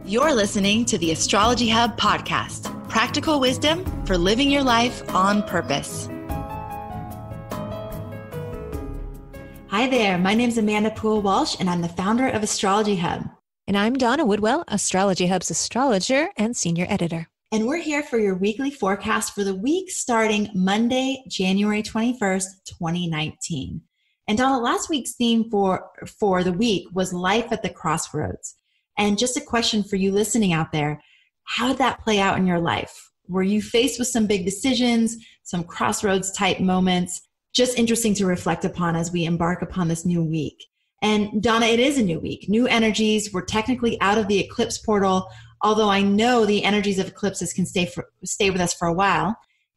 You're listening to the Astrology Hub podcast, practical wisdom for living your life on purpose. Hi there, my name is Amanda Poole-Walsh, and I'm the founder of Astrology Hub. And I'm Donna Woodwell, Astrology Hub's astrologer and senior editor. And we're here for your weekly forecast for the week starting Monday, January 21st, 2019. And Donna, last week's theme for the week was life at the crossroads. And just a question for you listening out there, how did that play out in your life? Were you faced with some big decisions, some crossroads type moments? Just interesting to reflect upon as we embark upon this new week. And Donna, it is a new week, new energies. We're technically out of the eclipse portal, although I know the energies of eclipses can stay with us for a while.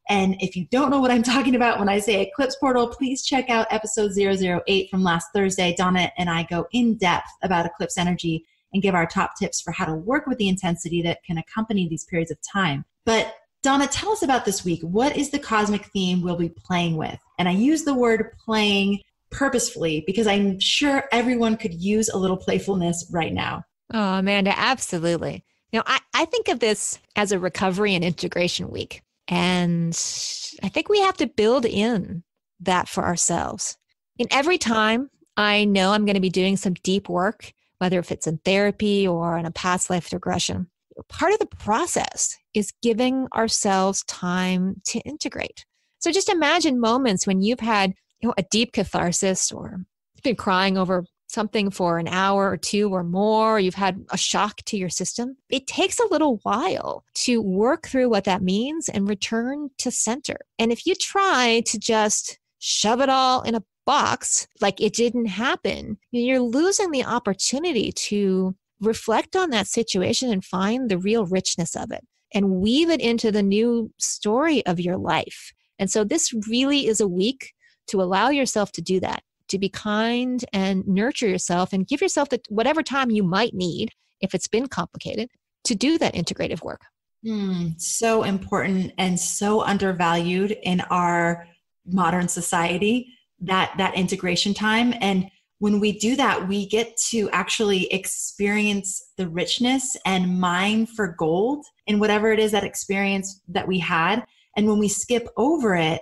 And if you don't know what I'm talking about when I say eclipse portal, please check out episode 008 from last Thursday. Donna and I go in depth about eclipse energy and give our top tips for how to work with the intensity that can accompany these periods of time. But Donna, tell us about this week. What is the cosmic theme we'll be playing with? And I use the word playing purposefully because I'm sure everyone could use a little playfulness right now. Oh, Amanda, absolutely. Now, I think of this as a recovery and integration week. And I think we have to build in that for ourselves. In every time I know I'm going to be doing some deep work, whether if it's in therapy or in a past life regression, part of the process is giving ourselves time to integrate. So just imagine moments when you've had a deep catharsis, or you've been crying over something for an hour or two or more, or you've had a shock to your system. It takes a little while to work through what that means and return to center. And if you try to just shove it all in a box like it didn't happen, you're losing the opportunity to reflect on that situation and find the real richness of it and weave it into the new story of your life. And so this really is a week to allow yourself to do that, to be kind and nurture yourself and give yourself whatever time you might need, if it's been complicated, to do that integrative work. So important and so undervalued in our modern society, that integration time. And when we do that, we get to actually experience the richness and mine for gold in whatever it is, that experience that we had. And when we skip over it,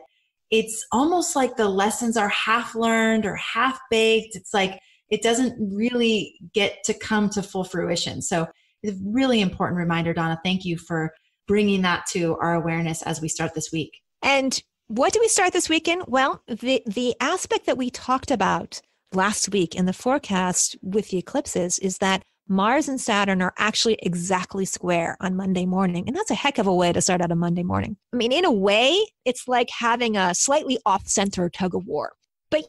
it's almost like the lessons are half learned or half baked. It's like it doesn't really get to come to full fruition. So it's a really important reminder, Donna. Thank you for bringing that to our awareness as we start this week. And what do we start this weekend? Well, the aspect that we talked about last week in the forecast with the eclipses is that Mars and Saturn are actually exactly square on Monday morning. And that's a heck of a way to start out a Monday morning. I mean, in a way, it's like having a slightly off-center tug of war. But,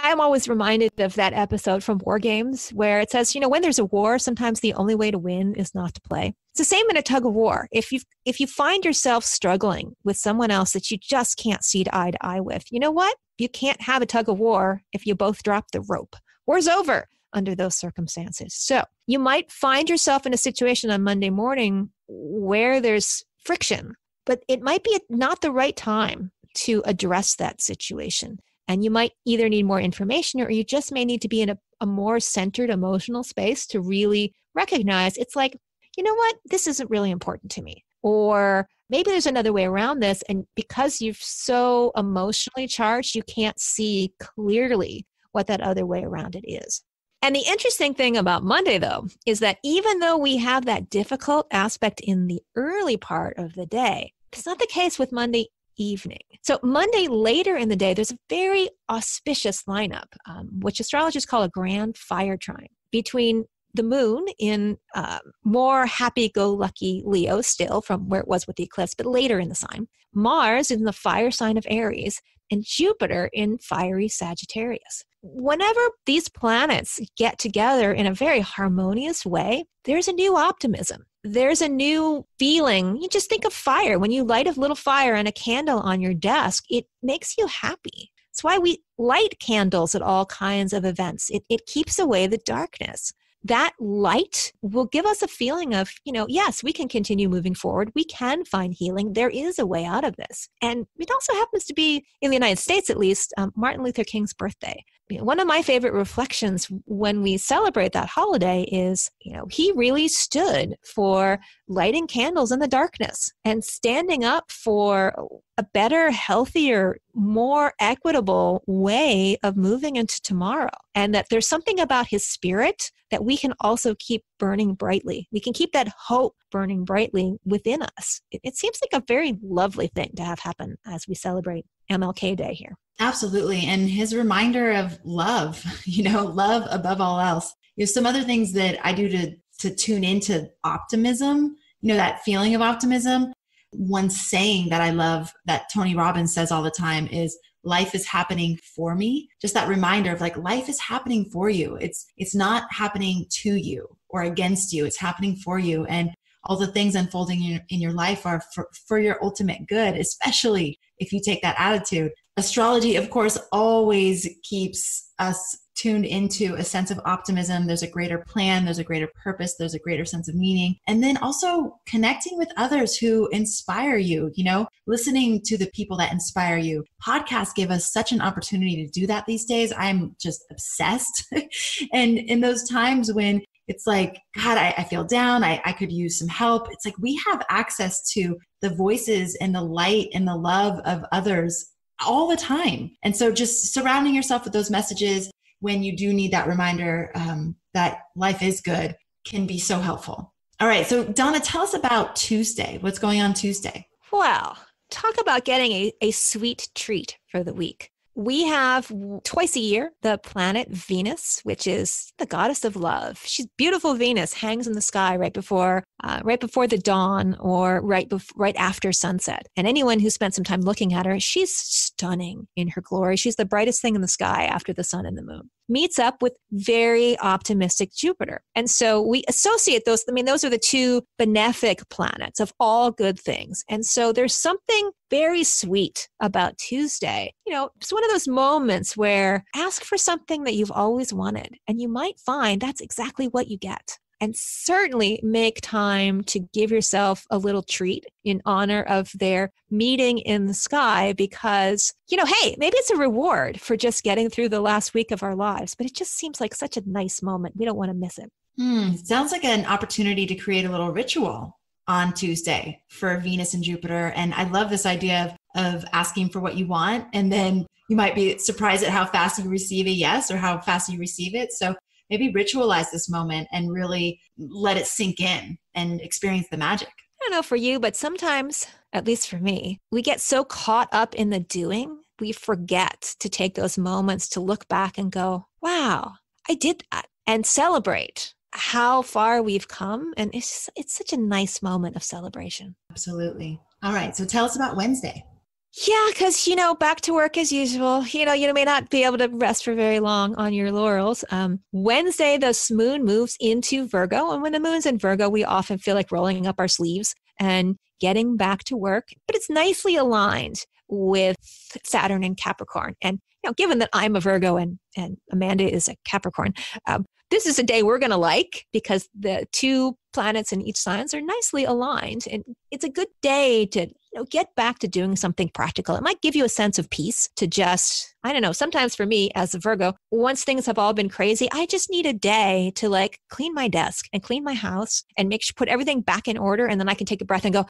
I'm always reminded of that episode from War Games where it says, when there's a war, sometimes the only way to win is not to play. It's the same in a tug of war. If you find yourself struggling with someone else that you just can't see eye to eye with, you know what? You can't have a tug of war if you both drop the rope. War's over under those circumstances. So you might find yourself in a situation on Monday morning where there's friction, but it might be not the right time to address that situation. And you might either need more information or you just may need to be in a more centered emotional space to really recognize it's like, you know what, this isn't really important to me. Or maybe there's another way around this. And because you're so emotionally charged, you can't see clearly what that other way around it is. And the interesting thing about Monday, though, is that even though we have that difficult aspect in the early part of the day, it's not the case with Monday evening. So Monday later in the day, there's a very auspicious lineup, which astrologers call a grand fire trine, between the moon in more happy-go-lucky Leo still from where it was with the eclipse, but later in the sign, Mars in the fire sign of Aries, and Jupiter in fiery Sagittarius. Whenever these planets get together in a very harmonious way, there's a new optimism. There's a new feeling. You just think of fire. When you light a little fire and a candle on your desk, it makes you happy. That's why we light candles at all kinds of events. It keeps away the darkness. That light will give us a feeling of, yes, we can continue moving forward. We can find healing. There is a way out of this. And it also happens to be, in the United States at least, Martin Luther King's birthday. one of my favorite reflections when we celebrate that holiday is, he really stood for lighting candles in the darkness and standing up for a better, healthier, more equitable way of moving into tomorrow. And that there's something about his spirit that we can also keep burning brightly. We can keep that hope burning brightly within us. It seems like a very lovely thing to have happen as we celebrate MLK Day here. Absolutely. And his reminder of love, love above all else. Some other things that I do to tune into optimism, that feeling of optimism. One saying that I love that Tony Robbins says all the time is, life is happening for me. Just that reminder of life is happening for you. It's not happening to you or against you. It's happening for you. And all the things unfolding in your life are for your ultimate good, especially if you take that attitude. Astrology, of course, always keeps us tuned into a sense of optimism. There's a greater plan, there's a greater purpose, there's a greater sense of meaning. And then also connecting with others who inspire you, listening to the people that inspire you. Podcasts give us such an opportunity to do that these days. I'm just obsessed. And in those times when it's like, God, I feel down, I could use some help. It's like we have access to the voices and the light and the love of others all the time. And so just surrounding yourself with those messages when you do need that reminder that life is good can be so helpful. All right. So Donna, tell us about Tuesday. What's going on Tuesday? Well, talk about getting a sweet treat for the week. We have twice a year the planet Venus, which is the goddess of love. She's beautiful. Venus hangs in the sky right before the dawn or right after sunset. And anyone who spent some time looking at her, she's stunning in her glory. She's the brightest thing in the sky after the sun and the moon. Meets up with very optimistic Jupiter. And so we associate those. Those are the two benefic planets of all good things. And so there's something very sweet about Tuesday. It's one of those moments where ask for something that you've always wanted, and you might find that's exactly what you get. And certainly make time to give yourself a little treat in honor of their meeting in the sky because, hey, maybe it's a reward for just getting through the last week of our lives, but it just seems like such a nice moment. We don't want to miss it. Sounds like an opportunity to create a little ritual on Tuesday for Venus and Jupiter. And I love this idea of asking for what you want. And then you might be surprised at how fast you receive a yes or how fast you receive it. So maybe ritualize this moment and really let it sink in and experience the magic. I don't know for you, but sometimes, at least for me, we get so caught up in the doing, we forget to take those moments to look back and go, wow, I did that, and celebrate how far we've come. And it's such a nice moment of celebration. Absolutely. All right. So tell us about Wednesday. Yeah, because, back to work as usual. You may not be able to rest for very long on your laurels. Wednesday, the moon moves into Virgo. And when the moon's in Virgo, we often feel like rolling up our sleeves and getting back to work. But it's nicely aligned with Saturn and Capricorn. And, given that I'm a Virgo and Amanda is a Capricorn, this is a day we're going to like because the two planets in each signs are nicely aligned. And it's a good day to get back to doing something practical. It might give you a sense of peace to just, sometimes for me as a Virgo, once things have all been crazy, I just need a day to clean my desk and clean my house and put everything back in order. And then I can take a breath and go,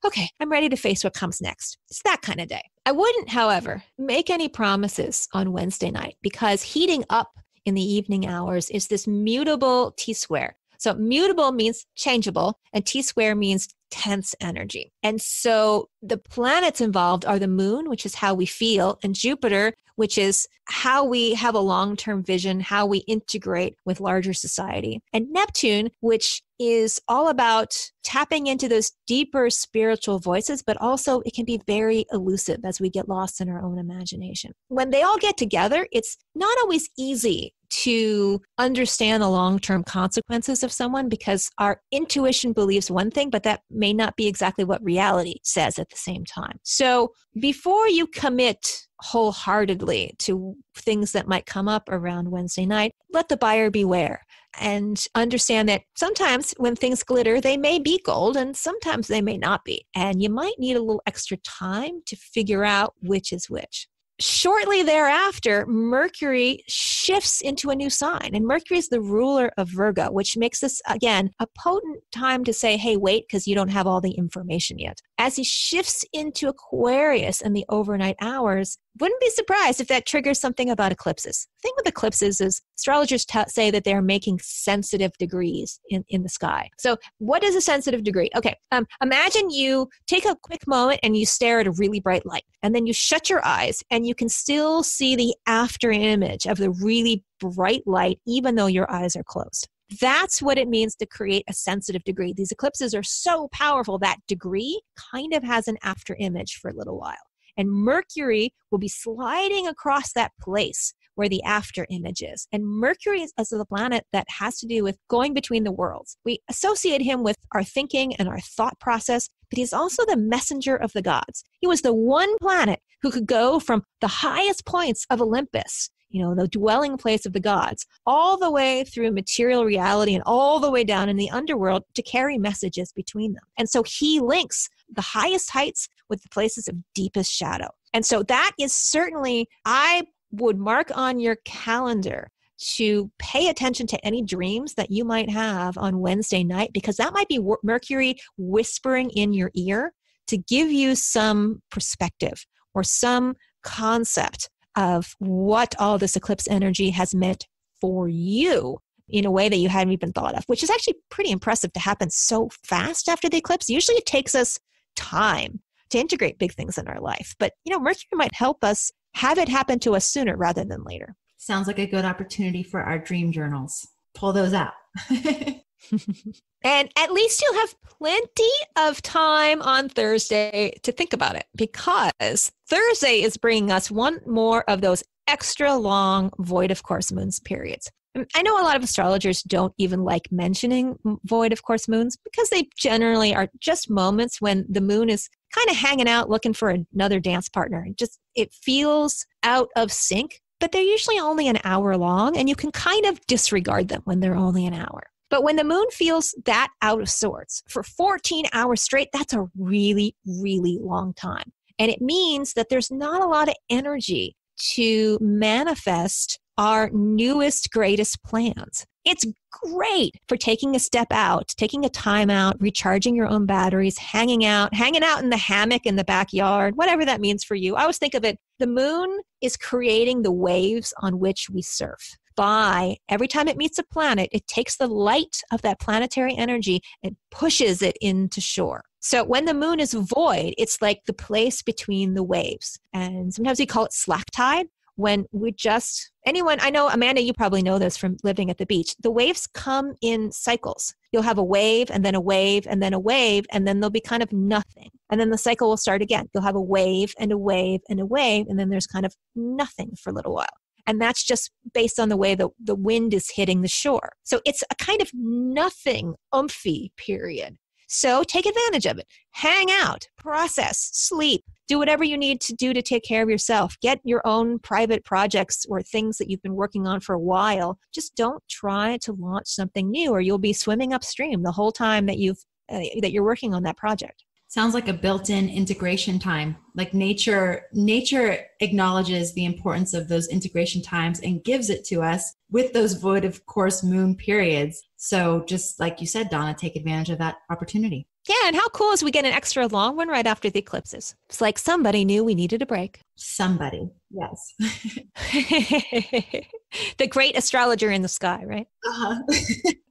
okay, I'm ready to face what comes next. It's that kind of day. I wouldn't, however, make any promises on Wednesday night because heating up in the evening hours is this mutable T-square. So mutable means changeable and T-square means tense energy. And so the planets involved are the moon, which is how we feel, and Jupiter, which is how we have a long-term vision, how we integrate with larger society, and Neptune, which is all about tapping into those deeper spiritual voices, but also it can be very elusive as we get lost in our own imagination. When they all get together, it's not always easy to understand the long-term consequences of someone because our intuition believes one thing, but that may not be exactly what reality says at the same time. So before you commit wholeheartedly to things that might come up around Wednesday night, let the buyer beware and understand that sometimes when things glitter, they may be gold and sometimes they may not be. And you might need a little extra time to figure out which is which. shortly thereafter, Mercury shifts into a new sign. And Mercury is the ruler of Virgo, which makes this, again, a potent time to say, hey, wait, because you don't have all the information yet. As he shifts into Aquarius in the overnight hours, wouldn't be surprised if that triggers something about eclipses. The thing with eclipses is astrologers say that they're making sensitive degrees in the sky. So what is a sensitive degree? Okay, imagine you take a quick moment and you stare at a really bright light, and then you shut your eyes and you can still see the after image of the really bright light, even though your eyes are closed. That's what it means to create a sensitive degree. These eclipses are so powerful that degree kind of has an after image for a little while. And Mercury will be sliding across that place where the after image is. And Mercury is the planet that has to do with going between the worlds. We associate him with our thinking and our thought process, but he's also the messenger of the gods. He was the one planet who could go from the highest points of Olympus, the dwelling place of the gods, all the way through material reality and all the way down in the underworld to carry messages between them. And so he links the highest heights with the places of deepest shadow. And so that is certainly, I would mark on your calendar to pay attention to any dreams that you might have on Wednesday night, because that might be Mercury whispering in your ear to give you some perspective or some concept of what all this eclipse energy has meant for you in a way that you hadn't even thought of, which is actually pretty impressive to happen so fast after the eclipse. Usually it takes us time to integrate big things in our life. But, Mercury might help us have it happen to us sooner rather than later. Sounds like a good opportunity for our dream journals. Pull those out. And at least you'll have plenty of time on Thursday to think about it, because Thursday is bringing us one more of those extra long void of course moons periods. I know a lot of astrologers don't even like mentioning void of course moons because they generally are just moments when the moon is kind of hanging out looking for another dance partner. It feels out of sync, but they're usually only an hour long, and you can kind of disregard them when they're only an hour. But when the moon feels that out of sorts for 14 hours straight, that's a really, really long time. And it means that there's not a lot of energy to manifest our newest, greatest plans. It's great for taking a step out, taking a time out, recharging your own batteries, hanging out in the hammock in the backyard, whatever that means for you. I always think of it, the moon is creating the waves on which we surf. Every time it meets a planet, it takes the light of that planetary energy and pushes it into shore. So when the moon is void, it's like the place between the waves. And sometimes we call it slack tide. When I know, Amanda, you probably know this from living at the beach. The waves come in cycles. You'll have a wave and then a wave and then a wave, and then there'll be kind of nothing. And then the cycle will start again. You'll have a wave and a wave and a wave, and then there's kind of nothing for a little while. And that's just based on the way the wind is hitting the shore. So it's a kind of nothing, umphy period. So take advantage of it. Hang out, process, sleep, do whatever you need to do to take care of yourself. Get your own private projects or things that you've been working on for a while. Just don't try to launch something new, or you'll be swimming upstream the whole time that you're working on that project. Sounds like a built-in integration time. Like nature acknowledges the importance of those integration times and gives it to us with those void of course moon periods. So just like you said, Donna, take advantage of that opportunity. Yeah, and how cool is we get an extra long one right after the eclipses? It's like somebody knew we needed a break. Somebody, yes. The great astrologer in the sky, right? Uh-huh.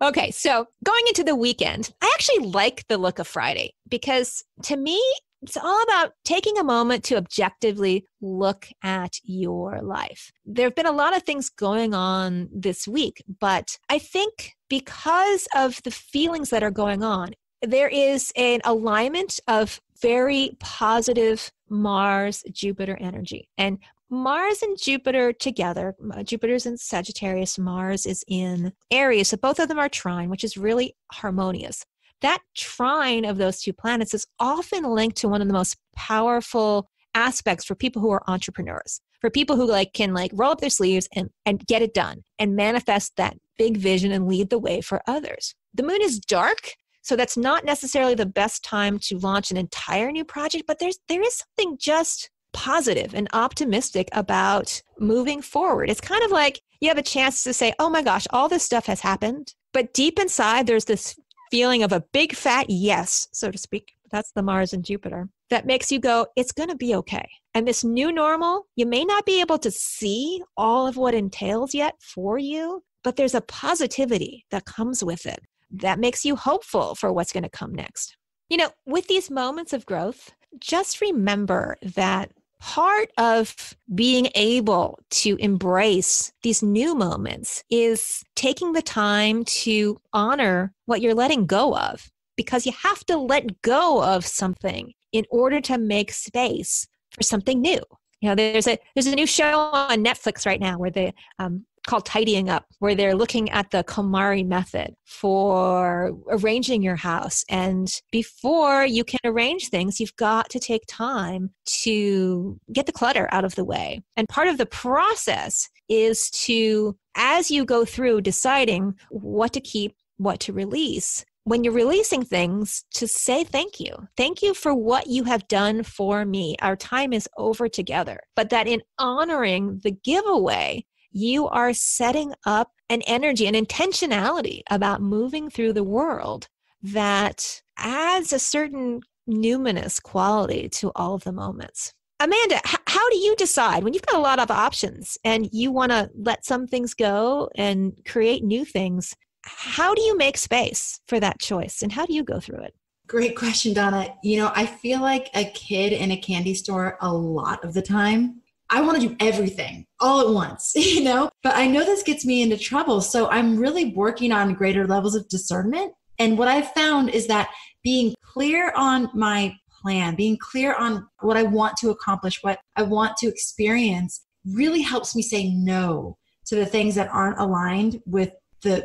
Okay, so going into the weekend, I actually like the look of Friday because to me, it's all about taking a moment to objectively look at your life. There have been a lot of things going on this week, but I think because of the feelings that are going on, there is an alignment of very positive Mars-Jupiter energy. And Mars and Jupiter together, Jupiter's in Sagittarius, Mars is in Aries. So both of them are trine, which is really harmonious. That trine of those two planets is often linked to one of the most powerful aspects for people who are entrepreneurs, for people who can roll up their sleeves and get it done and manifest that big vision and lead the way for others. The moon is dark, so that's not necessarily the best time to launch an entire new project, but there is something just positive and optimistic about moving forward. It's kind of like you have a chance to say, oh my gosh, all this stuff has happened. But deep inside, there's this feeling of a big fat yes, so to speak. That's the Mars and Jupiter. That makes you go, it's going to be okay. And this new normal, you may not be able to see all of what entails yet for you, but there's a positivity that comes with it that makes you hopeful for what's going to come next. You know, with these moments of growth, just remember that part of being able to embrace these new moments is taking the time to honor what you're letting go of, because you have to let go of something in order to make space for something new. You know, there's a new show on Netflix right now where they called Tidying Up, where they're looking at the KonMari method for arranging your house. And before you can arrange things, you've got to take time to get the clutter out of the way. And part of the process is to, as you go through deciding what to keep, what to release, when you're releasing things, to say thank you. Thank you for what you have done for me. Our time is over together. But that in honoring the giveaway, you are setting up an energy, an intentionality about moving through the world that adds a certain numinous quality to all of the moments. Amanda, how do you decide when you've got a lot of options and you want to let some things go and create new things? How do you make space for that choice, and how do you go through it? Great question, Donna. You know, I feel like a kid in a candy store a lot of the time. I want to do everything all at once, you know, but I know this gets me into trouble. So I'm really working on greater levels of discernment. And what I've found is that being clear on my plan, being clear on what I want to accomplish, what I want to experience, really helps me say no to the things that aren't aligned with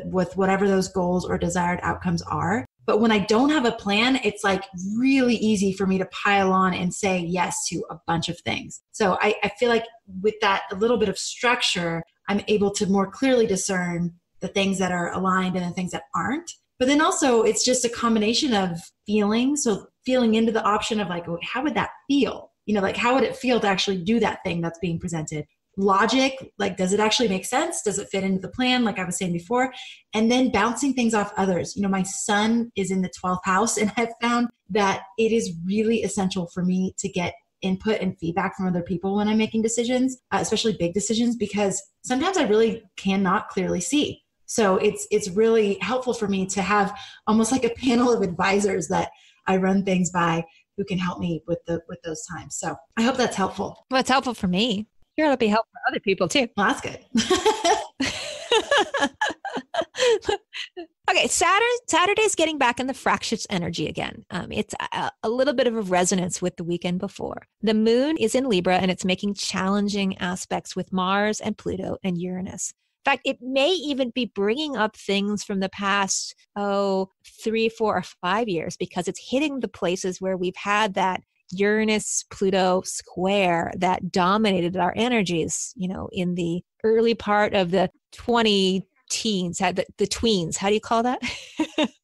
whatever those goals or desired outcomes are. But when I don't have a plan, it's like really easy for me to pile on and say yes to a bunch of things. So I feel like with that a little bit of structure, I'm able to more clearly discern the things that are aligned and the things that aren't. But then also it's just a combination of feeling. So feeling into the option of like, how would that feel? You know, like how would it feel to actually do that thing that's being presented? Logic, like, does it actually make sense? Does it fit into the plan? Like I was saying before, and then bouncing things off others. You know, my son is in the 12th house, and I've found that it is really essential for me to get input and feedback from other people when I'm making decisions, especially big decisions, because sometimes I really cannot clearly see. So it's really helpful for me to have almost like a panel of advisors that I run things by who can help me with those times. So I hope that's helpful. Well, it's helpful for me. Sure, it'll be helpful for other people too. Well, that's good. Okay, Saturday's getting back in the fractious energy again. It's a little bit of a resonance with the weekend before. The moon is in Libra, and it's making challenging aspects with Mars and Pluto and Uranus. In fact, it may even be bringing up things from the past, 3, 4, or 5 years, because it's hitting the places where we've had that Uranus-Pluto square that dominated our energies, you know, in the early part of the 20-teens, the tweens. How do you call that?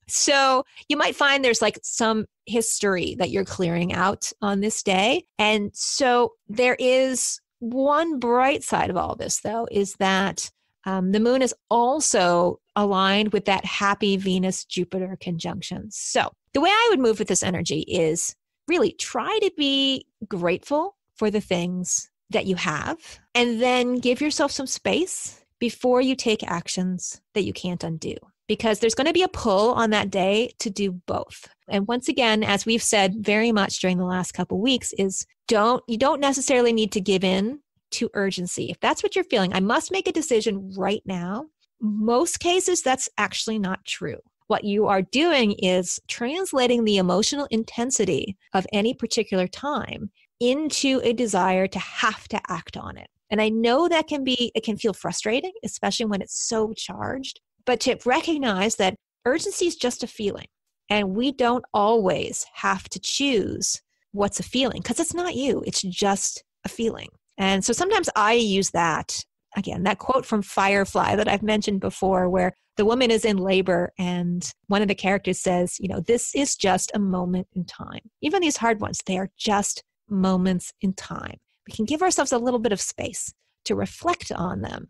So you might find there's like some history that you're clearing out on this day. And so there is one bright side of all this, though, is that the moon is also aligned with that happy Venus-Jupiter conjunction. So the way I would move with this energy is really try to be grateful for the things that you have, and then give yourself some space before you take actions that you can't undo. Because there's going to be a pull on that day to do both. And once again, as we've said very much during the last couple of weeks, is you don't necessarily need to give in to urgency. If that's what you're feeling, I must make a decision right now. Most cases, that's actually not true. What you are doing is translating the emotional intensity of any particular time into a desire to have to act on it. And I know that it can feel frustrating, especially when it's so charged, but to recognize that urgency is just a feeling. And we don't always have to choose what's a feeling, because it's not you, it's just a feeling. And so sometimes I use that, again, that quote from Firefly that I've mentioned before, where the woman is in labor and one of the characters says, you know, this is just a moment in time. Even these hard ones, they are just moments in time. we can give ourselves a little bit of space to reflect on them,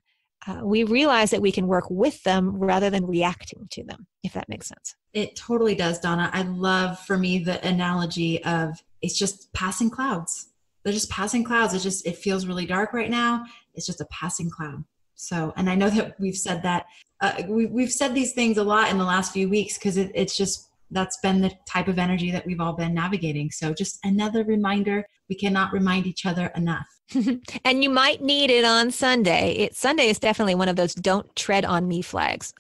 we realize that we can work with them rather than reacting to them, if that makes sense. It totally does, Donna. I love, for me, the analogy of it's just passing clouds. They're just passing clouds. It feels really dark right now. It's just a passing cloud. So, and I know that we've said that, we've said these things a lot in the last few weeks because it's just, that's been the type of energy that we've all been navigating. So just another reminder, we cannot remind each other enough. And you might need it on Sunday. Sunday is definitely one of those don't tread on me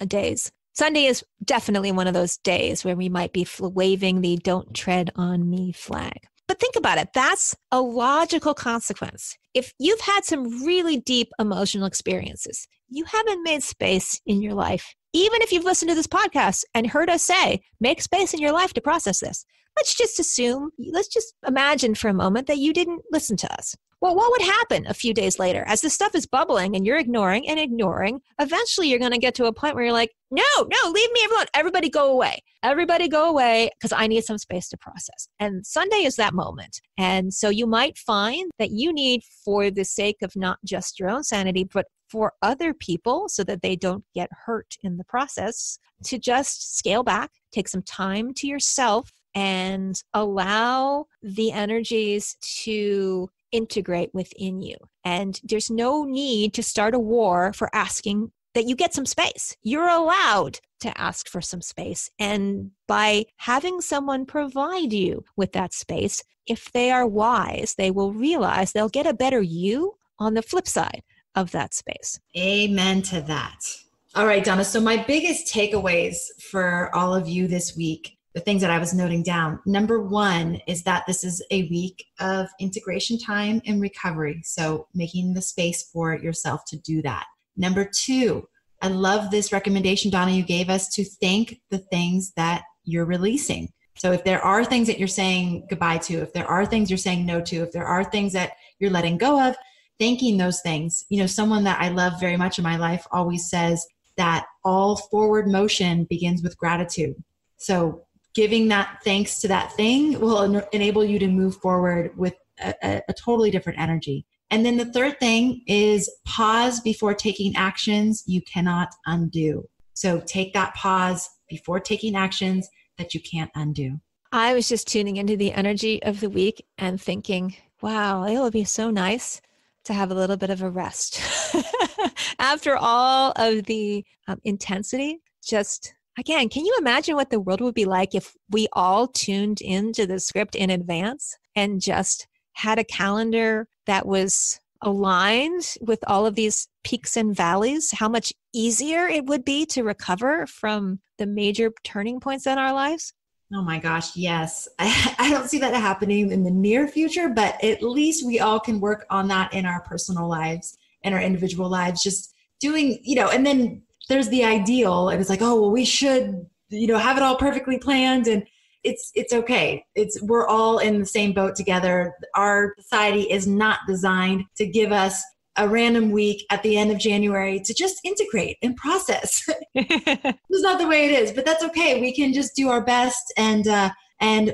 days. Sunday is definitely one of those days where we might be waving the don't tread on me flag. But think about it. That's a logical consequence. If you've had some really deep emotional experiences, you haven't made space in your life. Even if you've listened to this podcast and heard us say, make space in your life to process this. Let's just imagine for a moment that you didn't listen to us. Well, what would happen a few days later as this stuff is bubbling and you're ignoring? Eventually you're going to get to a point where you're like, no, leave me alone. Everybody go away. Everybody go away because I need some space to process. And Sunday is that moment. And so you might find that you need, for the sake of not just your own sanity, but for other people so that they don't get hurt in the process, to just scale back, take some time to yourself and allow the energies to integrate within you. And there's no need to start a war for asking that you get some space. You're allowed to ask for some space. And by having someone provide you with that space, if they are wise, they will realize they'll get a better you on the flip side of that space. Amen to that. All right, Donna. So my biggest takeaways for all of you this week, the things that I was noting down. Number one is that this is a week of integration time and recovery. So making the space for yourself to do that. Number two, I love this recommendation, Donna, you gave us to thank the things that you're releasing. So if there are things that you're saying goodbye to, if there are things you're saying no to, if there are things that you're letting go of, thanking those things. You know, someone that I love very much in my life always says that all forward motion begins with gratitude. So giving that thanks to that thing will enable you to move forward with a totally different energy. And then the third thing is pause before taking actions you cannot undo. So take that pause before taking actions that you can't undo. I was just tuning into the energy of the week and thinking, wow, it would be so nice to have a little bit of a rest. After all of the intensity, just again, can you imagine what the world would be like if we all tuned into the script in advance and just had a calendar that was aligned with all of these peaks and valleys? How much easier it would be to recover from the major turning points in our lives? Oh my gosh, yes. I don't see that happening in the near future, but at least we all can work on that in our personal lives and our individual lives, just doing, and then there's the ideal, and it's like, oh, well, we should, have it all perfectly planned, and it's okay. We're all in the same boat together. Our society is not designed to give us a random week at the end of January to just integrate and process. It's not the way it is, but that's okay. We can just do our best and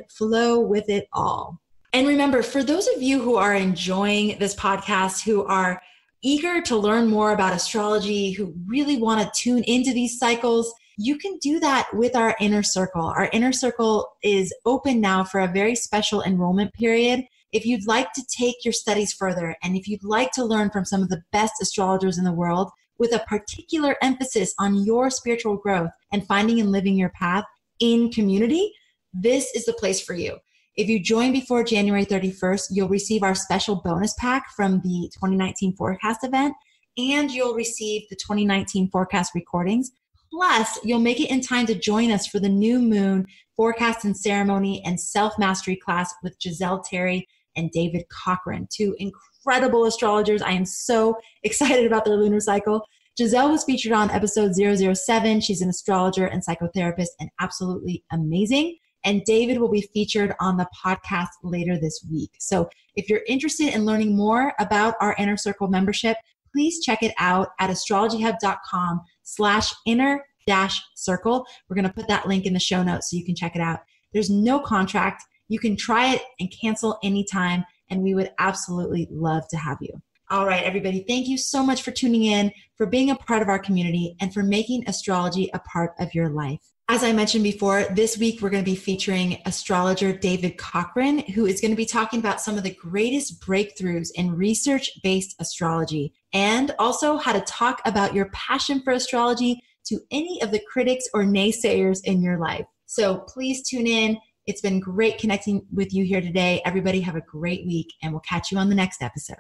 flow with it all. And remember, for those of you who are enjoying this podcast, who are eager to learn more about astrology, who really want to tune into these cycles, you can do that with our inner circle. Our inner circle is open now for a very special enrollment period. If you'd like to take your studies further, and if you'd like to learn from some of the best astrologers in the world with a particular emphasis on your spiritual growth and finding and living your path in community, this is the place for you. If you join before January 31st, you'll receive our special bonus pack from the 2019 forecast event, and you'll receive the 2019 forecast recordings. Plus, you'll make it in time to join us for the new moon forecast and ceremony and self-mastery class with Giselle Terry and David Cochran, two incredible astrologers. I am so excited about their lunar cycle. Giselle was featured on episode 007. She's an astrologer and psychotherapist and absolutely amazing. And David will be featured on the podcast later this week. So if you're interested in learning more about our Inner Circle membership, please check it out at astrologyhub.com/inner-circle. We're going to put that link in the show notes so you can check it out. There's no contract. You can try it and cancel anytime. and we would absolutely love to have you. All right, everybody, thank you so much for tuning in, for being a part of our community, and for making astrology a part of your life. As I mentioned before, this week we're going to be featuring astrologer David Cochran, who is going to be talking about some of the greatest breakthroughs in research-based astrology, and also how to talk about your passion for astrology to any of the critics or naysayers in your life. So please tune in. It's been great connecting with you here today. Everybody have a great week, and we'll catch you on the next episode.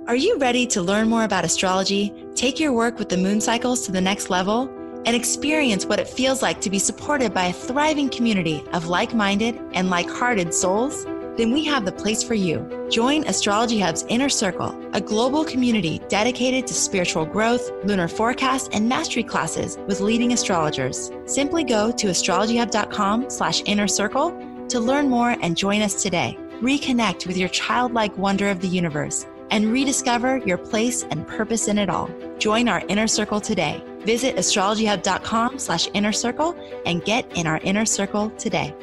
Are you ready to learn more about astrology, take your work with the moon cycles to the next level, and experience what it feels like to be supported by a thriving community of like-minded and like-hearted souls? Then we have the place for you. Join Astrology Hub's Inner Circle, a global community dedicated to spiritual growth, lunar forecast, and mastery classes with leading astrologers. Simply go to astrologyhub.com/inner circle to learn more and join us today. Reconnect with your childlike wonder of the universe and rediscover your place and purpose in it all. Join our Inner Circle today. Visit astrologyhub.com/inner circle and get in our Inner Circle today.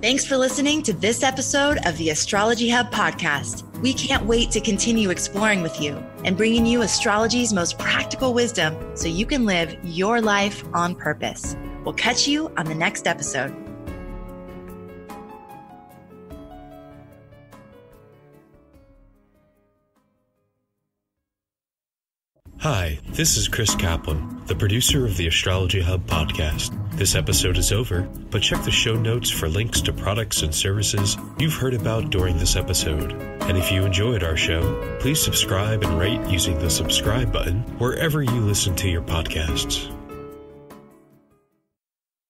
Thanks for listening to this episode of the Astrology Hub podcast. We can't wait to continue exploring with you and bringing you astrology's most practical wisdom so you can live your life on purpose. We'll catch you on the next episode. Hi, this is Chris Kaplan, the producer of the Astrology Hub podcast. This episode is over, but check the show notes for links to products and services you've heard about during this episode. And if you enjoyed our show, please subscribe and rate using the subscribe button wherever you listen to your podcasts.